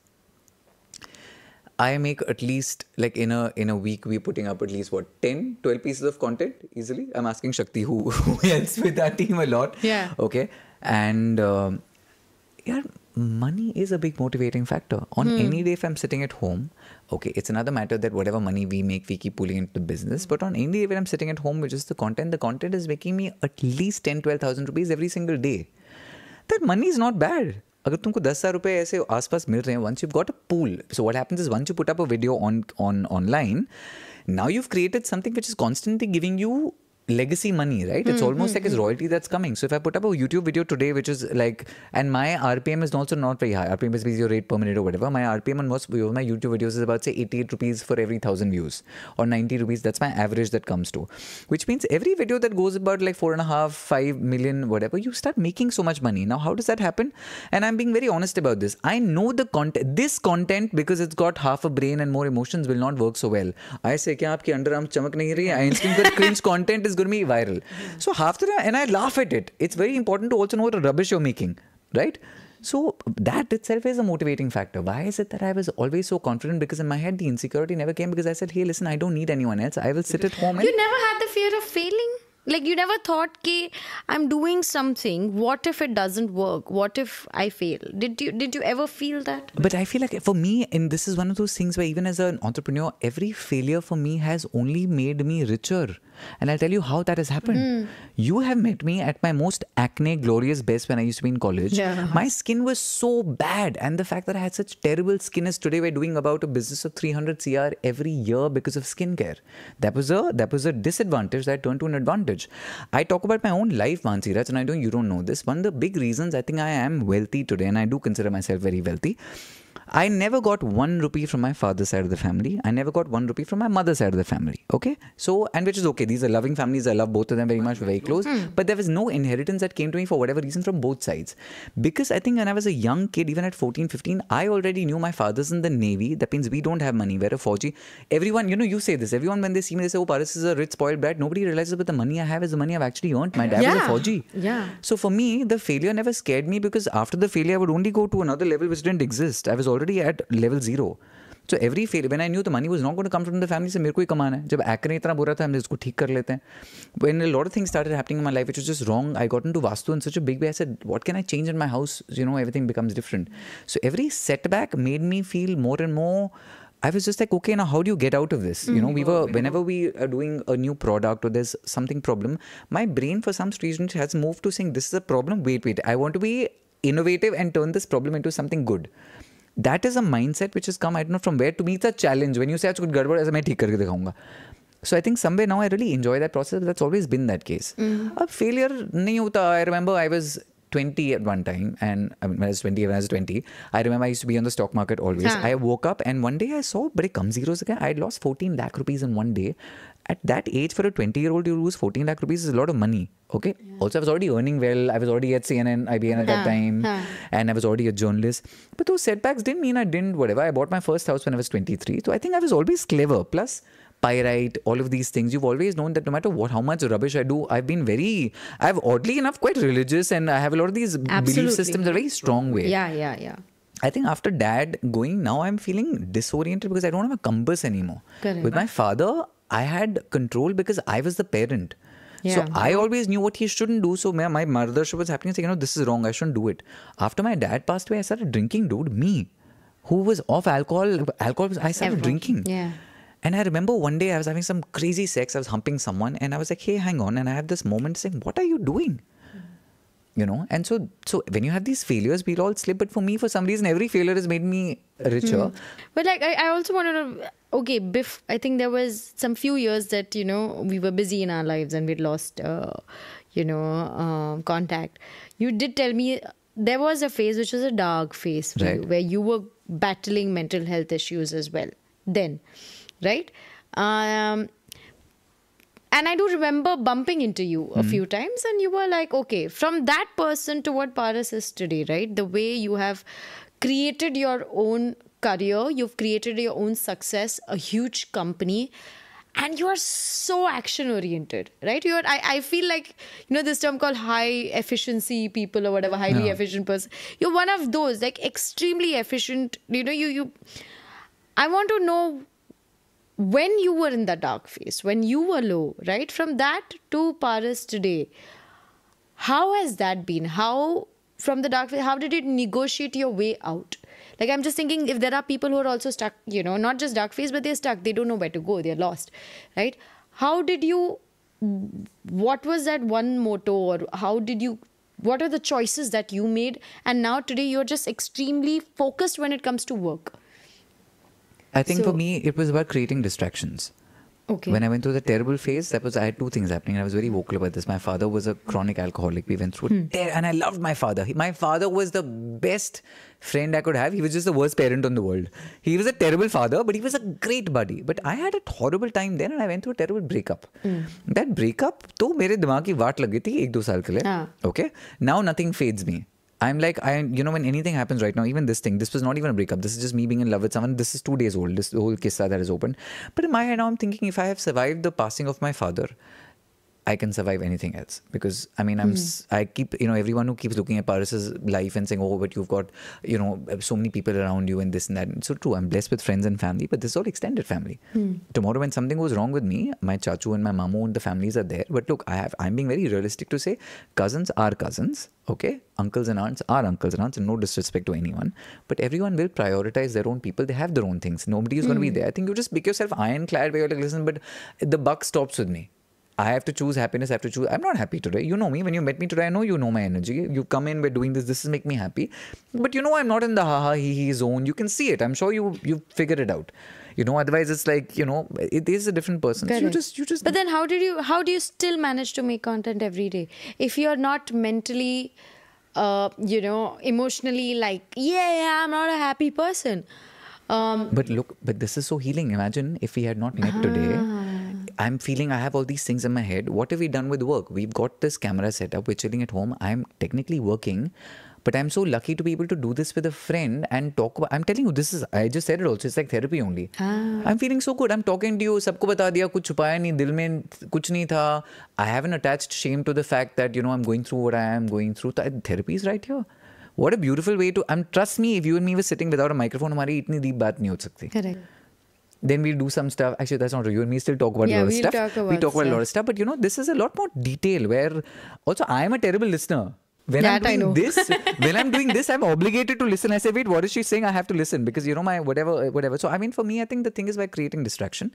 I make at least like in a week we're putting up at least 10-12 pieces of content easily. I'm asking Shakti who helps with our team a lot. Yeah. Okay. And money is a big motivating factor. On any day if I'm sitting at home, okay, it's another matter that whatever money we make, we keep pulling into the business. But on any day when I'm sitting at home, which is the content is making me at least 10-12,000 rupees every single day. That money is not bad. अगर तुमको 10,000 रुपए ऐसे आसपास मिल रहे हैं, once you've got a pool, so what happens is once you put up a video on online, now you've created something which is constantly giving you legacy money, right? It's almost like it's royalty that's coming. So if I put up a YouTube video today which is like, and my RPM is also not very high, RPM is your rate per minute or whatever, my RPM on most my YouTube videos is about say 88 rupees for every 1,000 views, or 90 rupees, that's my average that comes to, which means every video that goes about like 4.5 5 million whatever, you start making so much money. Now how does that happen? And I'm being very honest about this. I know the content, this content, because it's got half a brain and more emotions, will not work so well. I say क्या आपकी underarm चमक नहीं रही है, I instinct that cringe content is going to be viral. So half the time, and I laugh at it. It's very important to also know what rubbish you're making, right? So that itself is a motivating factor. Why is it that I was always so confident? Because in my head, the insecurity never came, because I said, hey, listen, I don't need anyone else. I will sit at home. You never had the fear of failing? Like you never thought, "Ki I'm doing something. What if it doesn't work? What if I fail?" Did you ever feel that? But I feel like for me, and this is one of those things where even as an entrepreneur, every failure for me has only made me richer. And I'll tell you how that has happened. You have met me at my most acne glorious best when I used to be in college. Yeah. My skin was so bad, and the fact that I had such terrible skin is today we're doing about a business of 300 CR every year because of skincare. That was a disadvantage that turned to an advantage. I talk about my own life, Mansi Raj, and I know you don't know this. One of the big reasons I think I am wealthy today, and I do consider myself very wealthy, I never got 1 rupee from my father's side of the family. I never got 1 rupee from my mother's side of the family. Okay? So, and which is okay. These are loving families. I love both of them very much. We're very close. But there was no inheritance that came to me for whatever reason from both sides. Because I think when I was a young kid, even at 14, 15, I already knew my father's in the Navy. That means we don't have money. We're a Fauji. Everyone, you say this. Everyone, when they see me, they say, oh, Paras is a rich, spoiled brat. Nobody realizes that the money I have is the money I've actually earned. My dad was a Fauji. Yeah. So for me, the failure never scared me, because after the failure, I would only go to another level which didn't exist. I was already at level 0. So every failure, when I knew the money was not going to come from the family, से मेरे को ही कमाना है. जब acne इतना बुरा था, हम इसको ठीक कर लेते हैं. When a lot of things started happening in my life which was just wrong, I got into Vastu in such a big way. I said, what can I change in my house? Everything becomes different. So every setback made me feel more and more. I was just like, okay, now how do you get out of this? Whenever we are doing a new product or there's something problem, my brain for some reason has moved to saying, this is a problem. Wait. I want to be innovative and turn this problem into something good. That is a mindset which has come, I don't know from where. To me, it's a challenge. When you say, कुछ गड़बड़ ऐसा मैं ठीक करके दिखाऊंगा. So I think somewhere now I really enjoy that process. That's always been that case. अब failure नहीं होता. I remember I was 20 at one time, and when I was 20, I remember I used to be on the stock market always. I woke up and one day I saw बड़े कम zeros again. I had lost 14 lakh rupees in one day. At that age, for a 20-year-old, you lose 14 lakh rupees is a lot of money. Okay. Yeah. Also, I was already earning well. I was already at CNN, IBN at that time, and I was already a journalist. But those setbacks didn't mean I didn't whatever. I bought my first house when I was 23. So I think I was always clever. Plus, pyrite, all of these things. You've always known that no matter how much rubbish I do, I've oddly enough quite religious, and I have a lot of these belief systems in a very strong way. Yeah. I think after dad going, now I'm feeling disoriented because I don't have a compass anymore. Correct. With my father, I had control because I was the parent. Yeah. So I always knew what he shouldn't do. So my mothership was happening, saying, this is wrong, I shouldn't do it. After my dad passed away, I started drinking, dude. Me, who was off alcohol, I started drinking. Yeah. And I remember one day I was having some crazy sex. I was humping someone and I was like, hey, hang on. And I had this moment saying, what are you doing? And so when you have these failures, we'll all slip. But for me, for some reason, every failure has made me richer. But like, I also want to know, okay, Biff, I think there was some few years that, we were busy in our lives and we'd lost, contact. You did tell me there was a phase which was a dark phase for you, where you were battling mental health issues as well then, right? And I do remember bumping into you a few times, and you were like, okay, from that person to what Paras is today, right? The way you have created your own career, you've created your own success, a huge company, and you are so action oriented, right? I feel like, this term called high efficiency people or whatever, highly efficient person. You're one of those, like extremely efficient, I want to know, when you were in the dark phase, when you were low, right? From that to Paras today, how has that been? How, from the dark phase, how did it negotiate your way out? Like, I'm just thinking if there are people who are also stuck, not just dark phase, but they're stuck. They don't know where to go. They're lost, right? How did you, what was that one motto, or how did you what are the choices that you made, and now today you're just extremely focused when it comes to work. I think for So- me, it was about creating distractions. Okay. When I went through the terrible phase, I had two things happening. And I was very vocal about this. My father was a chronic alcoholic. We went through and I loved my father. My father was the best friend I could have. He was just the worst parent on the world. He was a terrible father, but he was a great buddy. But I had a horrible time then, and I went through a terrible breakup. That breakup, तो मेरे दिमाग की वाट लग गई थी 1-2 साल के लिए. हाँ. Okay, now nothing fades me. I'm like, when anything happens right now, even this thing, this was not even a breakup. This is just me being in love with someone. This is 2 days old, this whole kissa that is open. But in my head now, I'm thinking, if I have survived the passing of my father, I can survive anything else. Because, I mean, I keep, everyone who keeps looking at Paris's life and saying, oh, but you've got, so many people around you and this and that. It's so true. I'm blessed with friends and family, but this is all extended family. Tomorrow, when something goes wrong with me, my chachu and my mamu and the families are there. But look, I'm being very realistic to say, cousins are cousins. Okay, uncles and aunts are uncles and aunts, and no disrespect to anyone. But everyone will prioritize their own people. They have their own things. Nobody is going to be there. I think you just make yourself ironclad where you're like, listen, but the buck stops with me. I have to choose happiness. I have to choose. I'm not happy today. You know me. When you met me today, I know you know my energy. You come in, we're doing this. This is make me happy. But I'm not in the ha-ha, he-he zone. You can see it. I'm sure you figure it out. Otherwise it's like, it is a different person. So you just. But then how do you still manage to make content every day if you're not mentally, emotionally like, I'm not a happy person. But this is so healing. Imagine if we had not met today. I'm feeling I have all these things in my head. What have we done with work? We've got this camera set up. We're chilling at home. I'm technically working. But I'm so lucky to be able to do this with a friend and talk about. I'm telling you, I just said it also. It's like therapy only. I'm feeling so good. I'm talking to you. सबको बता दिया. कुछ छुपाया नहीं. दिल में कुछ नहीं था. I haven't attached shame to the fact that, I'm going through what I am going through. Therapy is right here. What a beautiful way to. Trust me, if you and me were sitting without a microphone, हमारी इतनी deep बात नहीं हो सकती. Correct. Then we'll do some stuff. Actually, that's not true. You and me still talk about a lot of stuff. We talk about a lot of stuff. But this is a lot more detail where also I am a terrible listener. When I'm doing this, I'm obligated to listen. I say, wait, what is she saying? I have to listen because my whatever. So I mean, for me, I think the thing is by creating distraction.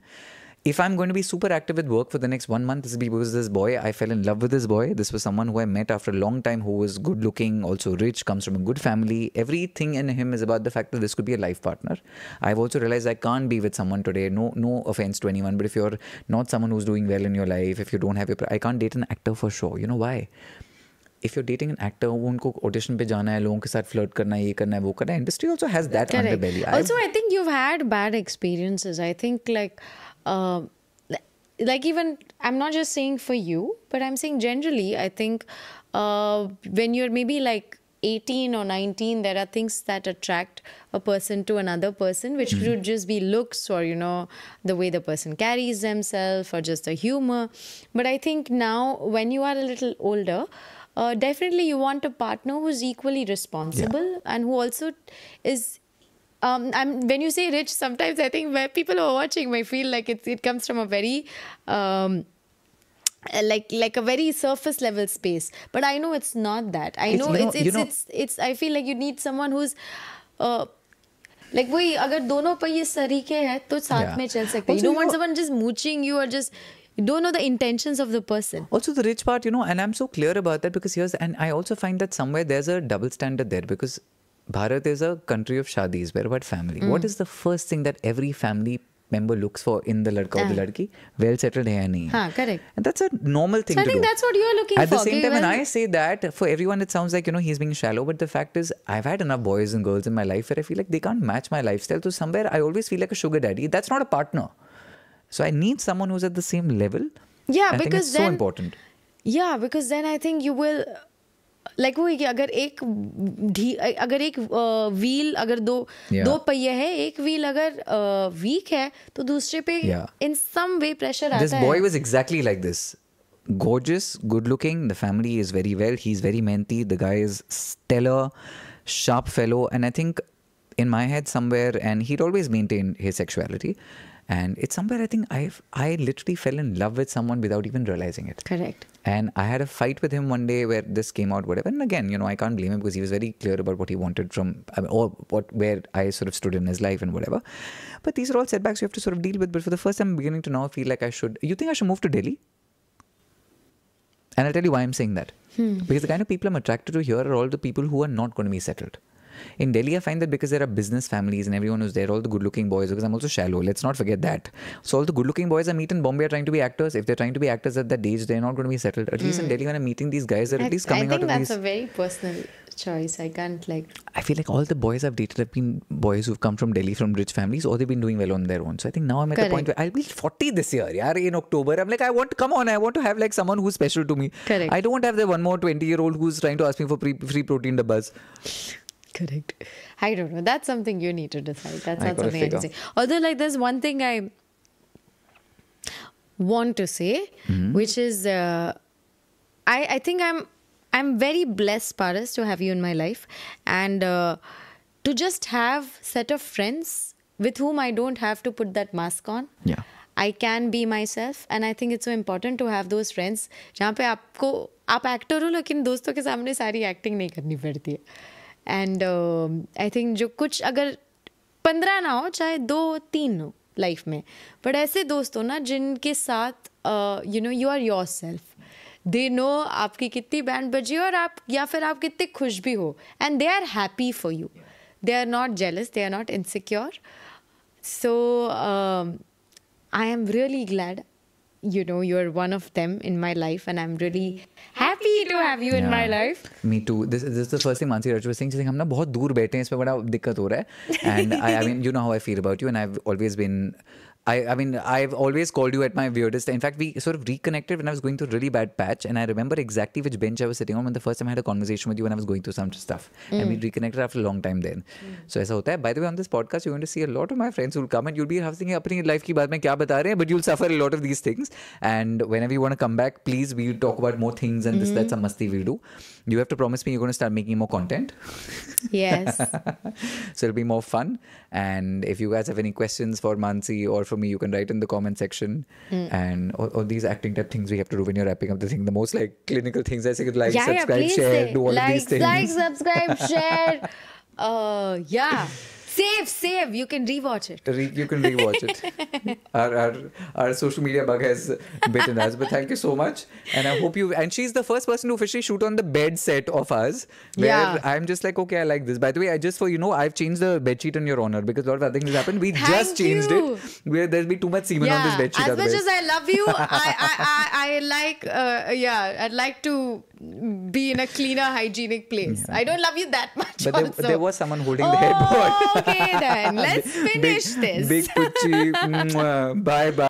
If I'm going to be super active with work for the next 1 month, this will be because this boy, I fell in love with this boy. This was someone who I met after a long time who was good looking, also rich, comes from a good family. Everything in him is about the fact that this could be a life partner. I've also realized I can't be with someone today. No offense to anyone, but if you're not someone who's doing well in your life, if you don't have I can't date an actor for sure. You know why? If you're dating an actor, उनको audition पे जाना है, लोगों के साथ flirt करना है, ये करना है, वो करना है. Industry also has that underbelly. Also, I think you've had bad experiences. I think like even, I'm not just saying for you, but I'm saying generally, I think when you're maybe like 18 or 19, there are things that attract a person to another person, which could just be looks or, the way the person carries themselves or just the humor. But I think now when you are a little older, definitely you want a partner who's equally responsible and who also is when you say rich, sometimes I think where people who are watching may feel like it comes from a very like a very surface level space, but I know it's not that. I know it's I feel like you need someone who's like वही अगर दोनों पहिए सरीखे हैं तो साथ में चल सकते हैं. You don't want someone just mooching you or just. You don't know the intentions of the person. Also the rich part, and I'm so clear about that because and I also find that somewhere there's a double standard there because Bharat is a country of shadis. We're about family. What is the first thing that every family member looks for in the ladka or the ladki? Well settled hai ya nahi? Haan, correct. And that's a normal thing so to do. I think that's what you're looking for. At the same time, when I say that, for everyone it sounds like, he's being shallow. But the fact is, I've had enough boys and girls in my life where I feel like they can't match my lifestyle. So somewhere I always feel like a sugar daddy. That's not a partner. So I need someone who's at the same level. Yeah, I because think it's then, so important. Yeah, because then I think you will like वो अगर एक wheel अगर दो पहिए है, एक wheel अगर week है तो दूसरे पे in some way pressure आता है. This boy was exactly like this. Gorgeous, good looking, the family is very well, he's very menti, the guy is stellar, sharp fellow, and I think in my head somewhere, and he'd always maintained his sexuality, and it's somewhere I think I literally fell in love with someone without even realizing it. Correct. And I had a fight with him one day where this came out, whatever. And again, I can't blame him because he was very clear about what he wanted where I sort of stood in his life and whatever. But these are all setbacks you have to sort of deal with. But for the first time, I'm beginning to now feel like you think I should move to Delhi? And I'll tell you why I'm saying that. Because the kind of people I'm attracted to here are all the people who are not going to be settled. In Delhi, I find that because there are business families and everyone who's there, all the good-looking boys, because I'm also shallow, let's not forget that. So all the good-looking boys I meet in Bombay are trying to be actors. If they're trying to be actors at that age, they're not going to be settled. At least in Delhi, when I'm meeting these guys, they're at least coming out of these... I think that's a very personal choice. I can't like... I feel like all the boys I've dated have been boys who've come from Delhi from rich families, or they've been doing well on their own. So I think now I'm at the point where I'll be 40 this year, yaar, in October. I'm like, I want to have like someone who's special to me. Correct. I don't want to have the one more 20-year-old who's trying to ask me for free protein dabbas. Correct. I don't know. That's something you need to decide. That's not something I figure. can say. Although, like, there's one thing I want to say, which is, I think I'm very blessed, Paras, to have you in my life, and to just have set of friends with whom I don't have to put that mask on. Yeah. I can be myself, and I think it's so important to have those friends जहाँ पे आप actor हो लेकिन दोस्तों के सामने सारी acting नहीं करनी पड़ती है. एंड आई थिंक जो कुछ अगर 15 ना हो चाहे 2-3 हो लाइफ में, बट ऐसे दोस्त हो ना जिनके साथ you are yourself, they know आपकी कितनी बैंड बजी और आप या फिर आप कितने खुश भी हो, and they are happy for you, they are not jealous, they are not insecure. So I am really glad, you're one of them in my life, and I'm really happy to have you in my life. Me too. This is the first thing Mansi Raju was saying. She's saying, हम ना बहुत दूर बैठे हैं, इसमें बड़ा दिक्कत हो रहा है. And I mean, you know how I feel about you, and I've always been... I mean, I've always called you at my weirdest. In fact, we sort of reconnected when I was going through a really bad patch, and I remember exactly which bench I was sitting on when the first time I had a conversation with you when I was going through some stuff. And we reconnected after a long time then. So ऐसा होता है. By the way, on this podcast, you're going to see a lot of my friends who will come and you'll be thinking अपनी life की बात में क्या बता रहे हैं, but you'll suffer a lot of these things. And whenever you want to come back, please, we'll talk about more things and this, that's some masti we'll do. You have to promise me you're going to start making more content. Yes. So it'll be more fun. And if you guys have any questions for Mansi or for me, you can write in the comment section. And all these acting type things we have to do when you're wrapping up the thing. The most like clinical things. I say like, subscribe, please share, say. do all of these things. Like, subscribe, share. Yeah. Save. You can rewatch it. You can rewatch it. Our social media bug has bitten us. But thank you so much. And I hope you... And she's the first person to officially shoot on the bed set of us. Where I'm just like, okay, I like this. By the way, I've changed the bedsheet in your honor because a lot of other things happened. We just changed it. There's been too much semen on this bedsheet. As much as I love you, I like... I'd like to be in a cleaner, hygienic place. I don't love you that much. But there was someone holding the headboard. Okay then, let's finish this. Big Pucci. Bye.